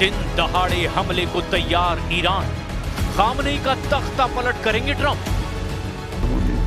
दिन दहाड़े हमले को तैयार ईरान, खामनेई का तख्ता पलट करेंगे ट्रंप।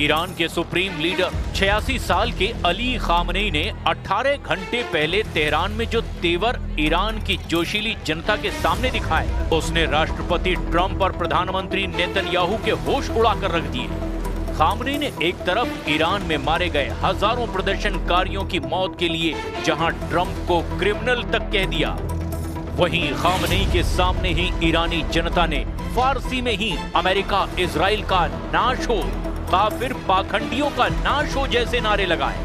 ईरान के सुप्रीम लीडर 86 साल के अली खामनेई ने 18 घंटे पहले तेहरान में जो तेवर ईरान की जोशीली जनता के सामने दिखाए, उसने राष्ट्रपति ट्रंप और प्रधानमंत्री नेतन्याहू के होश उड़ाकर रख दिए। खामनेई ने एक तरफ ईरान में मारे गए हजारों प्रदर्शनकारियों की मौत के लिए जहां ट्रंप को क्रिमिनल तक कह दिया, वहीं खामनेई के सामने ही ईरानी जनता ने फारसी में ही अमेरिका इजराइल का नाश हो, काफिर पाखंडियों का नाश हो जैसे नारे लगाए।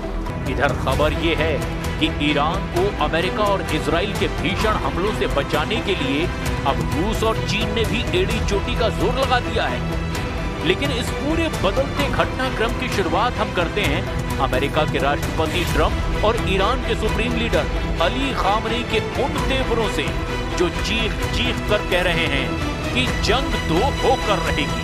इधर खबर ये है कि ईरान को अमेरिका और इजराइल के भीषण हमलों से बचाने के लिए अब रूस और चीन ने भी एड़ी चोटी का जोर लगा दिया है। लेकिन इस पूरे बदलते घटनाक्रम की शुरुआत हम करते हैं अमेरिका के राष्ट्रपति ट्रंप और ईरान के सुप्रीम लीडर अली खामनेई के उन तेवरों से, जो चीख चीख कर कह रहे हैं कि जंग तो होकर रहेगी।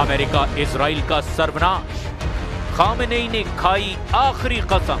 अमेरिका इजराइल का सर्वनाश, खामनेई ने खाई आखिरी कसम।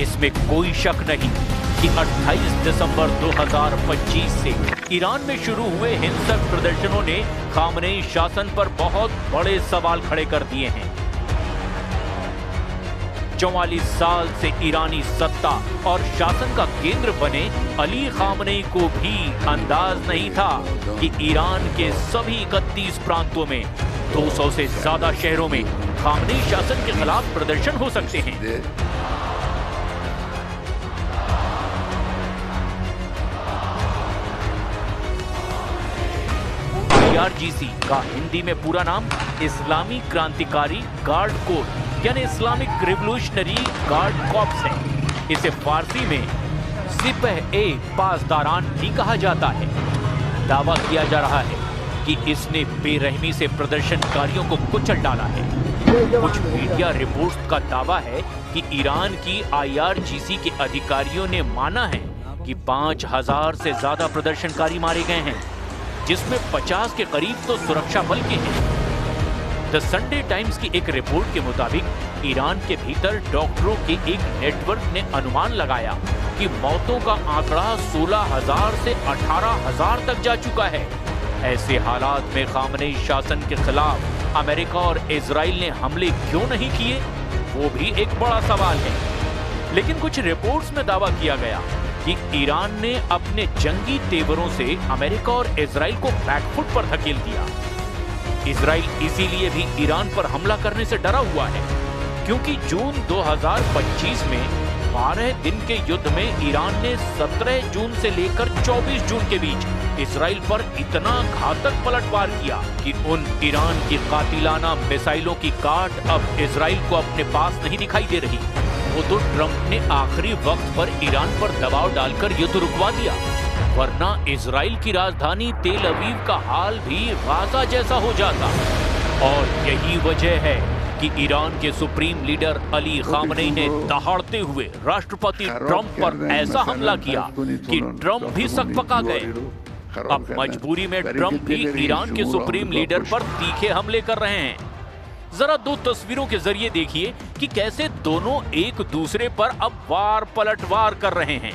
इसमें कोई शक नहीं कि 28 दिसंबर 2025 से ईरान में शुरू हुए हिंसक प्रदर्शनों ने खामनेई शासन पर बहुत बड़े सवाल खड़े कर दिए हैं। 44 साल से ईरानी सत्ता और शासन का केंद्र बने अली खामनेई को भी अंदाज नहीं था कि ईरान के सभी 31 प्रांतों में 200 से ज्यादा शहरों में खामनेई शासन के खिलाफ प्रदर्शन हो सकते हैं। IRGC का हिंदी में पूरा नाम इस्लामी क्रांतिकारी गार्ड कोर यानी इस्लामिक रिवोल्यूशनरी गार्ड कॉर्प्स है। इसे फारसी में सिपह-ए-पासदारान भी कहा जाता है। दावा किया जा रहा है कि इसने बेरहमी से प्रदर्शनकारियों को कुचल डाला है। कुछ मीडिया रिपोर्ट्स का दावा है कि ईरान की IRGC के अधिकारियों ने माना है कि 5000 से ज्यादा प्रदर्शनकारी मारे गए हैं, जिसमें 50 के करीब तो सुरक्षा बल के हैं। द संडे टाइम्स की एक रिपोर्ट के मुताबिक ईरान के भीतर डॉक्टरों के एक नेटवर्क ने अनुमान लगाया कि मौतों का आंकड़ा 16,000 से 18,000 तक जा चुका है। ऐसे हालात में खामनेई शासन के खिलाफ अमेरिका और इजराइल ने हमले क्यों नहीं किए, वो भी एक बड़ा सवाल है। लेकिन कुछ रिपोर्ट्स में दावा किया गया कि ईरान ने अपने जंगी तेवरों से अमेरिका और इजराइल को बैकफुट पर धकेल दिया। इजराइल इसीलिए भी ईरान पर हमला करने से डरा हुआ है क्योंकि जून 2025 में 12 दिन के युद्ध में ईरान ने 17 जून से लेकर 24 जून के बीच इजराइल पर इतना घातक पलटवार किया कि उन ईरान की कातिलाना मिसाइलों की काट अब इजराइल को अपने पास नहीं दिखाई दे रही। वो तो ट्रंप ने आखिरी वक्त पर ईरान पर दबाव डालकर युद्ध रुकवा दिया, वरना इजराइल की राजधानी तेल अवीव का हाल भी गाजा जैसा हो जाता। और यही वजह है कि ईरान के सुप्रीम लीडर अली खामनेई ने दहाड़ते हुए राष्ट्रपति ट्रंप पर ऐसा हमला किया कि ट्रंप भी सकपका गए। अब मजबूरी में ट्रंप भी ईरान के सुप्रीम लीडर पर तीखे हमले कर रहे हैं। जरा दो तस्वीरों के जरिए देखिए कि कैसे दोनों एक दूसरे पर अब वार पलटवार कर रहे हैं।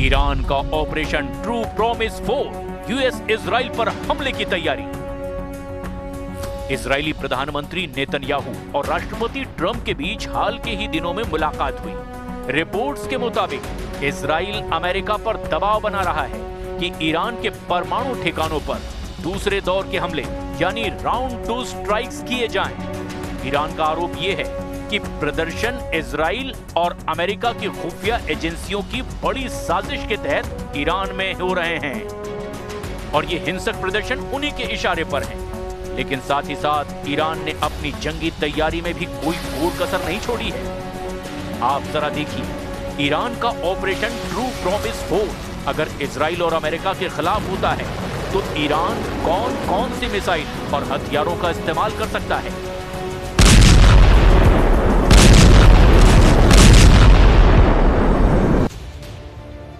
ईरान का operation true promise 4 US Israel पर हमले की तैयारी। इजरायली प्रधानमंत्री नेतन्याहू और राष्ट्रपति ट्रंप के बीच हाल के ही दिनों में मुलाकात हुई। रिपोर्ट्स के मुताबिक इजराइल अमेरिका पर दबाव बना रहा है कि ईरान के परमाणु ठिकानों पर दूसरे दौर के हमले यानी राउंड 2 स्ट्राइक्स किए जाएं। ईरान का आरोप यह है कि प्रदर्शन इजराइल और अमेरिका की खुफिया एजेंसियों की बड़ी साजिश के तहत ईरान में हो रहे हैं और ये हिंसक प्रदर्शन उन्हीं के इशारे पर हैं। लेकिन साथ ही साथ ईरान ने अपनी जंगी तैयारी में भी कोई कोर कसर नहीं छोड़ी है। आप जरा देखिए, ईरान का ऑपरेशन ट्रू प्रॉमिस 4 अगर इजराइल और अमेरिका के खिलाफ होता है तो ईरान कौन कौन सी मिसाइल और हथियारों का इस्तेमाल कर सकता है।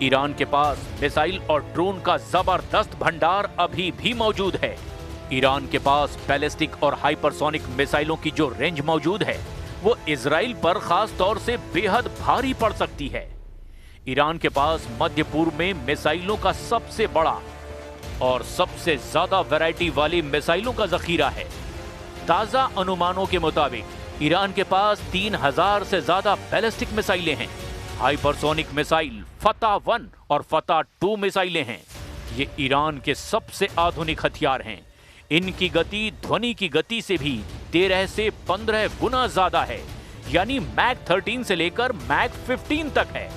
ईरान के पास मिसाइल और ड्रोन का जबरदस्त भंडार अभी भी मौजूद है। ईरान के पास बैलिस्टिक और हाइपरसोनिक मिसाइलों की जो रेंज मौजूद है वो इजराइल पर खास तौर से बेहद भारी पड़ सकती है। ईरान के पास मध्य पूर्व में मिसाइलों का सबसे बड़ा और सबसे ज्यादा वैरायटी वाली मिसाइलों का जखीरा है। ताजा अनुमानों के मुताबिक ईरान के पास 3000 से ज्यादा बैलिस्टिक मिसाइलें हैं। हाइपरसोनिक मिसाइल फतह 1 और फतह 2 मिसाइलें हैं। ये ईरान के सबसे आधुनिक हथियार हैं। इनकी गति ध्वनि की गति से भी 13 से 15 गुना ज्यादा है, यानी मैक 13 से लेकर मैक 15 तक है,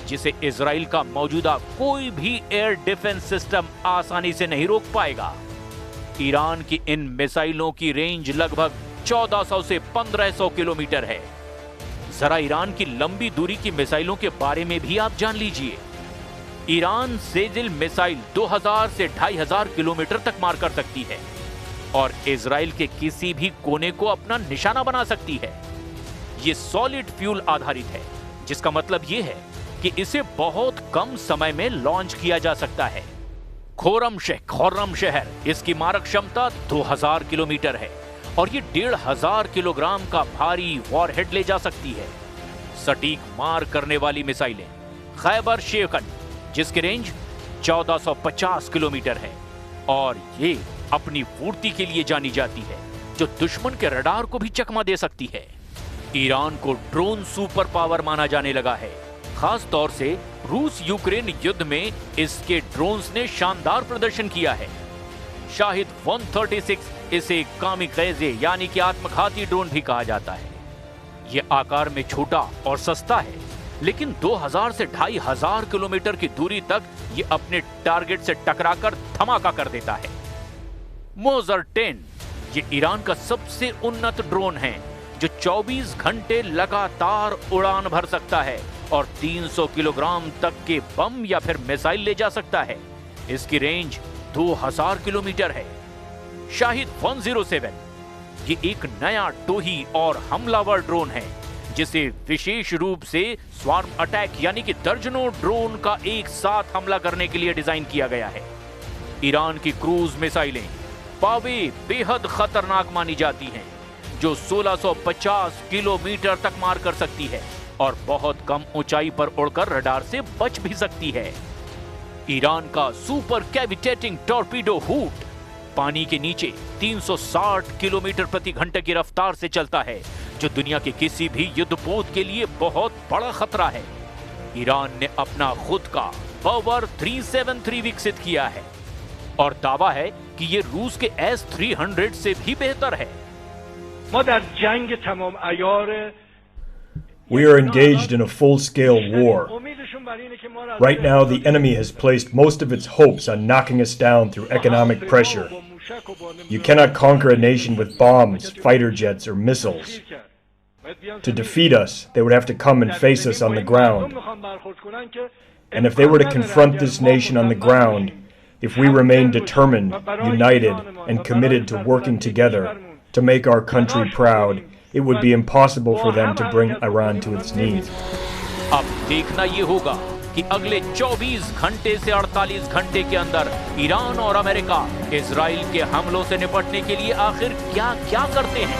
जिसे इजराइल का मौजूदा कोई भी एयर डिफेंस सिस्टम आसानी से नहीं रोक पाएगा। ईरान की इन मिसाइलों की रेंज लगभग 1400 से 1500 किलोमीटर है। जरा ईरान की लंबी दूरी की मिसाइलों के बारे में भी आप जान लीजिए। ईरान सेजिल मिसाइल 2000 से 2500 किलोमीटर तक मार कर सकती है और इजराइल के किसी भी कोने को अपना निशाना बना सकती है। यह सॉलिड फ्यूल आधारित है, जिसका मतलब यह है कि इसे बहुत कम समय में लॉन्च किया जा सकता है। खुर्रम शहर इसकी मारक क्षमता 2000 किलोमीटर है और ये 1500 किलोग्राम का भारी वॉरहेड ले जा सकती है। सटीक मार करने वाली मिसाइलें खैबर शेखन, जिसकी रेंज 1450 किलोमीटर है और ये अपनी फुर्ती के लिए जानी जाती है, जो दुश्मन के रडार को भी चकमा दे सकती है। ईरान को ड्रोन सुपर पावर माना जाने लगा है। खास तौर से रूस यूक्रेन युद्ध में इसके ड्रोन्स ने शानदार प्रदर्शन किया है। शाहिद 136 इसे कामिकाज़े यानी कि आत्मघाती ड्रोन भी कहा जाता है। यह आकार में छोटा और सस्ता है, लेकिन 2000 से 2500 किलोमीटर की दूरी तक ये अपने टारगेट से टकराकर धमाका कर देता है। मोजर 10 ये ईरान का सबसे उन्नत ड्रोन है, जो 24 घंटे लगातार उड़ान भर सकता है और 300 किलोग्राम तक के बम या फिर मिसाइल ले जा सकता है। इसकी रेंज 2000 किलोमीटर है। शाहिद 107 ये एक नया टोही और हमलावर ड्रोन है, जिसे विशेष रूप से स्वार्म अटैक यानी कि दर्जनों ड्रोन का एक साथ हमला करने के लिए डिजाइन किया गया है। ईरान की क्रूज मिसाइलें पावे बेहद खतरनाक मानी जाती हैं, जो 1650 किलोमीटर तक मार कर सकती है और बहुत कम ऊंचाई पर उड़कर रडार से बच भी सकती है। ईरान का सुपर कैविटेटिंग टॉर्पीडो हुट पानी के नीचे 360 किलोमीटर प्रति घंटे की रफ्तार से चलता है, जो दुनिया के किसी भी युद्धपोत के लिए बहुत बड़ा खतरा है। ईरान ने अपना खुद का पावर 373 विकसित किया है और दावा है कि ये रूस के S-300 से भी बेहतर है। We are engaged in a full-scale war. Right now, the enemy has placed most of its hopes on knocking us down through economic pressure. You cannot conquer a nation with bombs, fighter jets, or missiles. To defeat us, they would have to come and face us on the ground. And if they were to confront this nation on the ground, if we remain determined, united, and committed to working together to make our country proud, it would be impossible for them to bring Iran to its knees. अब देखना ये होगा कि अगले 24 घंटे से 48 घंटे के अंदर ईरान और अमेरिका इजराइल के हमलों से निपटने के लिए आखिर क्या-क्या करते हैं।